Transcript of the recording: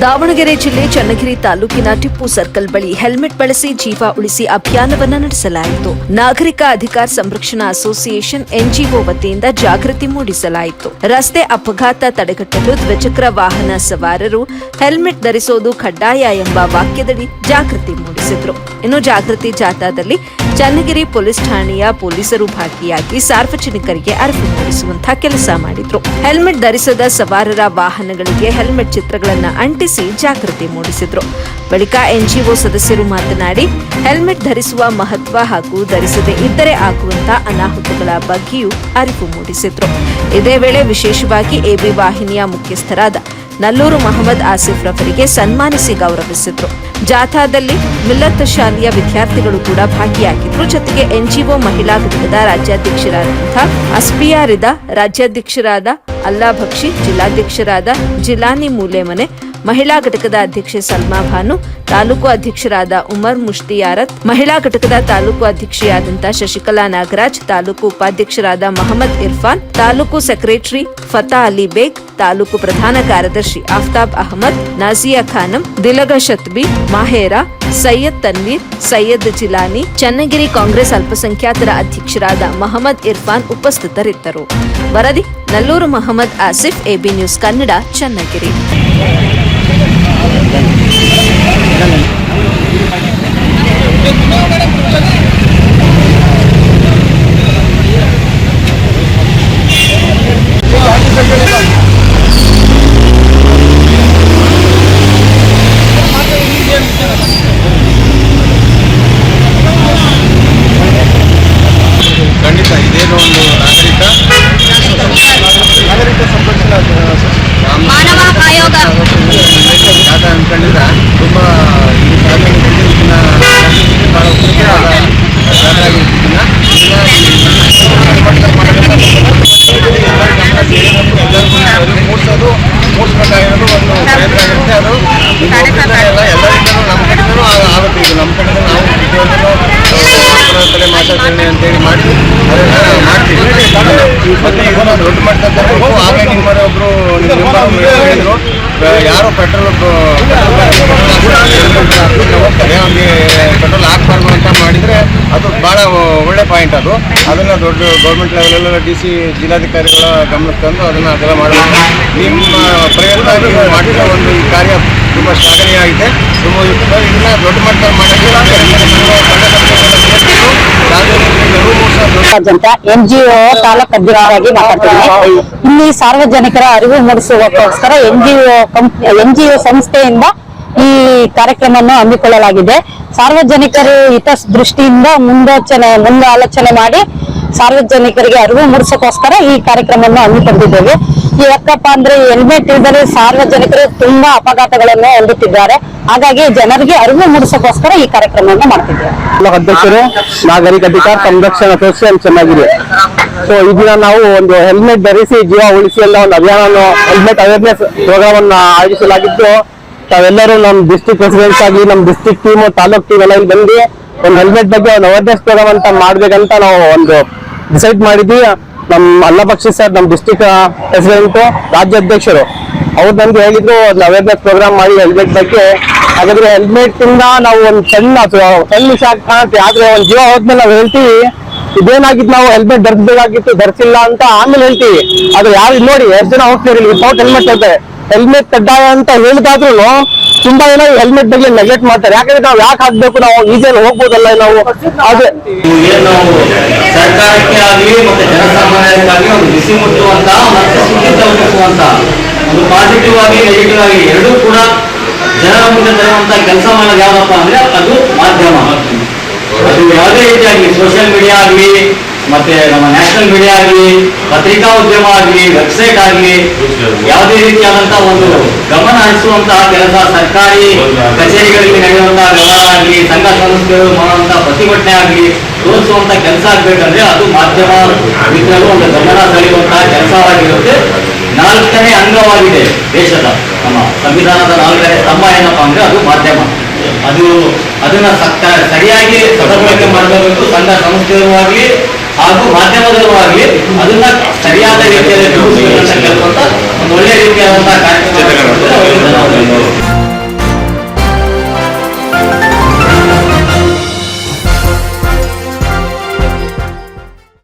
ದಾವಣಗೆರೆ ಜಿಲ್ಲೆ ಚನ್ನಗಿರಿ ತಾಲೂಕಿನ ಟಿಪ್ಪು ಸರ್ಕಲ್ ಬಳಿ ಹೆಲ್ಮೆಟ್ ಬಳಸಿ ಜೀವ ಉಳಿಸಿ ಅಭಿಯಾನವನ್ನು ನಡೆಸಲಾಯಿತು. ನಾಗರಿಕ ಅಧಿಕಾರ ಸಂರಕ್ಷಣಾ ಅಸೋಸಿಯೇಷನ್ ಎನ್ಜಿಒ ವತಿಯಿಂದ ಜಾಗೃತಿ ಮೂಡಿಸಲಾಯಿತು. ರಸ್ತೆ ಅಪಘಾತ ತಡೆಗಟ್ಟಲು ದ್ವಿಚಕ್ರ ವಾಹನ ಸವಾರರು ಹೆಲ್ಮೆಟ್ ಧರಿಸುವುದು ಕಡ್ಡಾಯ ಎಂಬ ವಾಕ್ಯದಡಿ ಜಾಗೃತಿ ಮೂಡಿಸಿದ್ರು. ಇನ್ನು ಜಾಗೃತಿ ಜಾಥಾದಲ್ಲಿ ಚನ್ನಗಿರಿ ಪೊಲೀಸ್ ಠಾಣೆಯ ಪೊಲೀಸರು ಭಾಗಿಯಾಗಿ ಸಾರ್ವಜನಿಕರಿಗೆ ಅರಿವು ಮೂಡಿಸುವಂತಹ ಕೆಲಸ ಮಾಡಿದ್ರು. ಹೆಲ್ಮೆಟ್ ಧರಿಸದ ಸವಾರರ ವಾಹನಗಳಿಗೆ ಹೆಲ್ಮೆಟ್ ಚಿತ್ರಗಳನ್ನು ಅಂಟಿಸಿ ಜಾಗೃತಿ ಮೂಡಿಸಿದ್ರು. ಬಳಿಕ ಎನ್ಜಿಒ ಸದಸ್ಯರು ಮಾತನಾಡಿ ಹೆಲ್ಮೆಟ್ ಧರಿಸುವ ಮಹತ್ವ ಹಾಗೂ ಧರಿಸದೇ ಇದ್ದರೆ ಆಗುವಂತಹ ಅನಾಹುತಗಳ ಬಗ್ಗೆಯೂ ಅರಿವು ಮೂಡಿಸಿದ್ರು. ಇದೇ ವೇಳೆ ವಿಶೇಷವಾಗಿ ಎಬಿ ವಾಹಿನಿಯ ಮುಖ್ಯಸ್ಥರಾದ ನಲ್ಲೂರು ಮೊಹಮ್ಮದ್ ಆಸಿಫ್ ರವರಿಗೆ ಸನ್ಮಾನಿಸಿ ಗೌರವಿಸಿದ್ರು. ಜಾಥಾದಲ್ಲಿ ಮಿಲ್ಲತ್ ಶಾಲೆಯ ವಿದ್ಯಾರ್ಥಿಗಳು ಕೂಡ ಭಾಗಿಯಾಗಿದ್ರು. ಜೊತೆಗೆ ಎನ್ಜಿಒ ಮಹಿಳಾ ಘಟಕದ ರಾಜ್ಯಾಧ್ಯಕ್ಷರಾದಂತಹ ಅಸ್ಪಿಯಾ ರಿದಾ, ರಾಜ್ಯಾಧ್ಯಕ್ಷರಾದ ಅಲ್ಲಾ ಬಕ್ಷಿ, ಜಿಲ್ಲಾಧ್ಯಕ್ಷರಾದ ಜಿಲಾನಿ ಮೂಲೆಮನೆ, ಮಹಿಳಾ ಘಟಕದ ಅಧ್ಯಕ್ಷೆ ಸಲ್ಮಾ ಭಾನು, ತಾಲೂಕು ಅಧ್ಯಕ್ಷರಾದ ಉಮರ್ ಮುಷ್ತಿಯಾರತ್, ಮಹಿಳಾ ಘಟಕದ ತಾಲೂಕು ಅಧ್ಯಕ್ಷೆಯಾದಂತಹ ಶಶಿಕಲಾ ನಾಗರಾಜ್, ತಾಲೂಕು ಉಪಾಧ್ಯಕ್ಷರಾದ ಮೊಹಮ್ಮದ್ ಇರ್ಫಾನ್, ತಾಲೂಕು ಸೆಕ್ರೆಟರಿ ಫತಾ ಅಲಿ ಬೇಗ್, ತಾಲೂಕು ಪ್ರಧಾನ ಕಾರ್ಯದರ್ಶಿ ಆಫ್ತಾಬ್ ಅಹಮದ್, ನಾಜಿಯಾ ಖಾನಂ, ದಿಲಗ ಶತ್ಬಿ, ಮಾಹೇರಾ, ಸೈಯದ್ ತನ್ವೀರ್, ಸೈಯದ್ ಜಿಲಾನಿ, ಚನ್ನಗಿರಿ ಕಾಂಗ್ರೆಸ್ ಅಲ್ಪಸಂಖ್ಯಾತರ ಅಧ್ಯಕ್ಷರಾದ ಮೊಹಮ್ಮದ್ ಇರ್ಫಾನ್ ಉಪಸ್ಥಿತರಿದ್ದರು. ವರದಿ ನಲ್ಲೂರು ಮೊಹಮ್ಮದ್ ಆಸಿಫ್, ಎಬಿ ನ್ಯೂಸ್ ಕನ್ನಡ, ಚನ್ನಗಿರಿ. ಖಂಡಿತ ಇದೇನೋ ಒಂದು ನಾಗರಿಕ ಸಂರಕ್ಷಣಾ ಮಾನವ ಆಯೋಗ ಜಾಥಾ ಅನ್ಕೊಂಡಿದ್ರೆ ತುಂಬ ಈ ಸಾಧನೆ ಭಾಳ ಉಪಯುಕ್ತವಾದ ಜಾಥಾ ಆಗಿರ್ತಿದ್ದಿಲ್ಲ. ಮೂಡಿಸ್ಬೇಕಾಗಿರೋದು ಒಂದು ಪ್ರಯತ್ನ ಆಗಿರುತ್ತೆ. ಅದು ಎಲ್ಲ ಎಲ್ಲರಿಂದಲೂ ನಮ್ಮ ಕಡೆಯಿಂದಲೂ ಆಗುತ್ತೆ. ಇದು ನಮ್ಮ ಕಡೆಯಿಂದ ನಾವು ಪ್ರತಿಯೊಂದನ್ನು ಮಾತಾಡ್ತೇನೆ ಅಂತೇಳಿ ಮಾಡಿ ಅದನ್ನು ಮಾಡ್ತೀವಿ. ಮತ್ತು ಇದನ್ನು ದೊಡ್ಡ ಮಟ್ಟದಲ್ಲಿ ಆಗ ನಿಮ್ಮೊಬ್ಬರು ಹೇಳಿದ್ರು, ಯಾರು ಪೆಟ್ರೋಲ್ ಹೋಗ್ತಾರೆ ಅವ್ರಿಗೆ ಪೆಟ್ರೋಲ್ ಹಾಕ್ಬಾರ್ದು ಅಂತ ಮಾಡಿದರೆ ಅದು ಭಾಳ ಒಳ್ಳೆ ಪಾಯಿಂಟ್. ಅದನ್ನು ದೊಡ್ಡ ಗೌರ್ಮೆಂಟ್ ಲೆವೆಲೆಲ್ಲ DC ಜಿಲ್ಲಾಧಿಕಾರಿಗಳ ಗಮನಕ್ಕೆ ತಂದು ಅದೆಲ್ಲ ಮಾಡಬೇಕು. ನಿಮ್ಮ ಪ್ರಯತ್ನ ನೀವು ಮಾಡಿರೋ ಒಂದು ಈ ಕಾರ್ಯ ತುಂಬ ಶ್ಲಾಘನೀಯ ಆಗಿದೆ. ತುಂಬ ಇದನ್ನ ದೊಡ್ಡ ಮಟ್ಟದಲ್ಲಿ ಮಾಡೋಕ್ಕೆ ಎನ್ಜಿಒ ತಾಲೂಕು ಅಧ್ಯಕ್ಷರಾಗಿ ಮಾತಾಡ್ತಿದ್ದೀನಿ. ಇಲ್ಲಿ ಸಾರ್ವಜನಿಕರ ಅರಿವು ಮೂಡಿಸುವಕ್ಕೋಸ್ಕರ ಎನ್ಜಿಒ ಸಂಸ್ಥೆಯಿಂದ ಈ ಕಾರ್ಯಕ್ರಮವನ್ನು ಹಮ್ಮಿಕೊಳ್ಳಲಾಗಿದೆ. ಸಾರ್ವಜನಿಕರು ಹಿತದೃಷ್ಟಿಯಿಂದ ಮುಂದೆ ಆಲೋಚನೆ ಮಾಡಿ ಸಾರ್ವಜನಿಕರಿಗೆ ಅರಿವು ಮೂಡಿಸೋಕ್ಕೋಸ್ಕರ ಈ ಕಾರ್ಯಕ್ರಮವನ್ನು ಹಮ್ಮಿಕೊಂಡಿದ್ದೇವೆ. ಯಾಕಪ್ಪ ಅಂದ್ರೆ ಹೆಲ್ಮೆಟ್ ಇಲ್ಲದೆ ಸಾರ್ವಜನಿಕರು ತುಂಬಾ ಅಪಘಾತಗಳನ್ನು ಹೊಂದುತ್ತಿದ್ದಾರೆ. ಹಾಗಾಗಿ ಜನರಿಗೆ ಅರಿವು ಮೂಡಿಸೋಕ್ಕೋಸ್ಕರ ಈ ಕಾರ್ಯಕ್ರಮವನ್ನು ಮಾಡ್ತಿದ್ದೇವೆ. ಅಧ್ಯಕ್ಷರು ನಾಗರಿಕ ಅಧಿಕಾರ ಸಂರಕ್ಷಣಾ ಅಸೋಸಿಯೇಷನ್ ಚೆನ್ನಾಗಿದೆ. ಸೊ ಇದನ್ನ ನಾವು ಒಂದು ಹೆಲ್ಮೆಟ್ ಧರಿಸಿ ಜೀವ ಉಳಿಸಿ ಎಲ್ಲ ಒಂದು ಅಭಿಯಾನ ಹೆಲ್ಮೆಟ್ ಅವೇರ್ನೆಸ್ ಪ್ರೋಗ್ರಾಮ್ ಅನ್ನು ಆಯೋಜಿಸಲಾಗಿದ್ದು, ತಾವೆಲ್ಲರೂ ನಮ್ಮ ಡಿಸ್ಟ್ರಿಕ್ಟ್ ಪ್ರೆಸಿಡೆಂಟ್ಸ್ ಆಗಿ ನಮ್ಮ ಡಿಸ್ಟ್ರಿಕ್ಟ್ ಟೀಮ್, ತಾಲೂಕ್ ಟೀಮ್ ಎಲ್ಲ ಇಲ್ಲಿ ಬಂದು ಒಂದು ಹೆಲ್ಮೆಟ್ ಬಗ್ಗೆ ಒಂದು ಅವೇರ್ನೆಸ್ ಪ್ರೋಗ್ರಾಮ್ ಅಂತ ಮಾಡ್ಬೇಕಂತ ನಾವು ಒಂದು ಡಿಸೈಡ್ ಮಾಡಿದ್ವಿ. ನಮ್ಮ ಅಲ್ಲಾ ಬಕ್ಷಿ ಸರ್, ನಮ್ಮ ಡಿಸ್ಟ್ರಿಕ್ಟ್ ಪ್ರೆಸಿಡೆಂಟ್, ರಾಜ್ಯಾಧ್ಯಕ್ಷರು ಅವ್ರು ನಮ್ಗೆ ಹೇಳಿದ್ರು ಒಂದು ಅವೇರ್ನೆಸ್ ಪ್ರೋಗ್ರಾಮ್ ಮಾಡಿ ಹೆಲ್ಮೆಟ್ ಬಗ್ಗೆ. ಹಾಗಾದ್ರೆ ಹೆಲ್ಮೆಟ್ ಇಂದ ನಾವು ಒಂದು ಸಣ್ಣ ವಿಷಯ ಕಾಣುತ್ತೆ, ಆದ್ರೆ ಒಂದು ಜೀವ ಹೋದ್ಮೇಲೆ ನಾವು ಹೇಳ್ತೀವಿ ಇದೇನಾಗಿತ್ತು, ನಾವು ಹೆಲ್ಮೆಟ್ ಧರಿಸಬೇಕಾಗಿತ್ತು, ಧರಿಸಿಲ್ಲ ಅಂತ ಆಮೇಲೆ ಹೇಳ್ತೀವಿ. ಆದ್ರೆ ಯಾರು ನೋಡಿ ಎಷ್ಟು ಜನ ಹೋಗ್ತಾರೆ ವಿತೌಟ್ ಹೆಲ್ಮೆಟ್ ಹೇಳ್ತಾರೆ. ಹೆಲ್ಮೆಟ್ ಕಡ್ಡಾಯ ಅಂತ ಹೇಳಿದಾದ್ರೂ ತುಂಬಾ ಜನ ಹೆಲ್ಮೆಟ್ ಬಗ್ಗೆ ನೆಗ್ಲೆಕ್ಟ್ ಮಾಡ್ತಾರೆ. ಯಾಕಂದ್ರೆ ನಾವು ಯಾಕೆ ಹಾಕ್ಬೇಕು, ನಾವು ಈಸಿಯಲ್ಲಿ ಹೋಗ್ಬೋದಲ್ಲ ನಾವು. ಅದೇ ಸರ್ಕಾರಕ್ಕೆ ಆಗಲಿ ಮತ್ತೆ ಜನಸಾಮಾನ್ಯರಿಗಾಗಲಿ ಒಂದು ಬಿಸಿ ಮುಟ್ಟುವಂತ ಮತ್ತೆ ಸುದ್ದಿ ತಲುಪಿಸುವಂತ ಒಂದು ಪಾಸಿಟಿವ್ ಆಗಿ ನೆಗೆಟಿವ್ ಆಗಿ ಎರಡೂ ಕೂಡ ಜನರ ಮುಂದೆ ತರುವಂತ ಕೆಲಸ ಮಾಡೋದು ಯಾವಪ್ಪ ಅಂದ್ರೆ ಅದು ಮಾಧ್ಯಮ. ಅದು ಯಾವುದೇ ರೀತಿಯಾಗಿ ಸೋಷಿಯಲ್ ಮೀಡಿಯಾ ಆಗಲಿ ಮತ್ತೆ ನಮ್ಮ ನ್ಯಾಷನಲ್ ಮೀಡಿಯಾ ಆಗಲಿ, ಪತ್ರಿಕಾ ಉದ್ಯಮ ಆಗಲಿ, ವೆಬ್ಸೈಟ್ ಆಗಲಿ, ಯಾವುದೇ ರೀತಿಯಾದಂತಹ ಒಂದು ಗಮನ ಹರಿಸುವಂತಹ ಕೆಲಸ, ಸರ್ಕಾರಿ ಕಚೇರಿಗಳಿಗೆ ನಡೆಯುವಂತಹ ವ್ಯವಹಾರ ಆಗಲಿ, ಸಂಘ ಸಂಸ್ಥೆಗಳು ಮಾಡುವಂತಹ ಪ್ರತಿಭಟನೆ ಆಗಲಿ ತೋರಿಸುವಂತ ಕೆಲಸ ಆಗ್ಬೇಕಂದ್ರೆ ಅದು ಮಾಧ್ಯಮ ಮಿತ್ರರು ಒಂದು ಗಮನ ಸೆಳೆಯುವಂತಹ ಕೆಲಸವಾಗಿರುತ್ತೆ. 4ನೇ ಅಂಗವಾಗಿದೆ ದೇಶದ ನಮ್ಮ ಸಂವಿಧಾನದ 4ನೇ ಸ್ತಂಭ ಏನಪ್ಪಾ ಅಂದ್ರೆ ಅದು ಮಾಧ್ಯಮ. ಅದನ್ನ ಸರಿಯಾಗಿ ಸದುಪಯೋಗ ಮಾಡಬೇಕು. ಸಂಘ ಸಂಸ್ಥೆಯೂ ಆಗಲಿ ಹಾಗೂ ಮಾಧ್ಯಮದಲ್ಲೂ ಆಗಲಿ ಅದನ್ನ ಸರಿಯಾದ ರೀತಿಯಲ್ಲಿ ಕೆಲಸ ಒಂದು ಒಳ್ಳೆಯ ರೀತಿಯಾದಂತಹ ಕಾರ್ಯಕ್ರಮ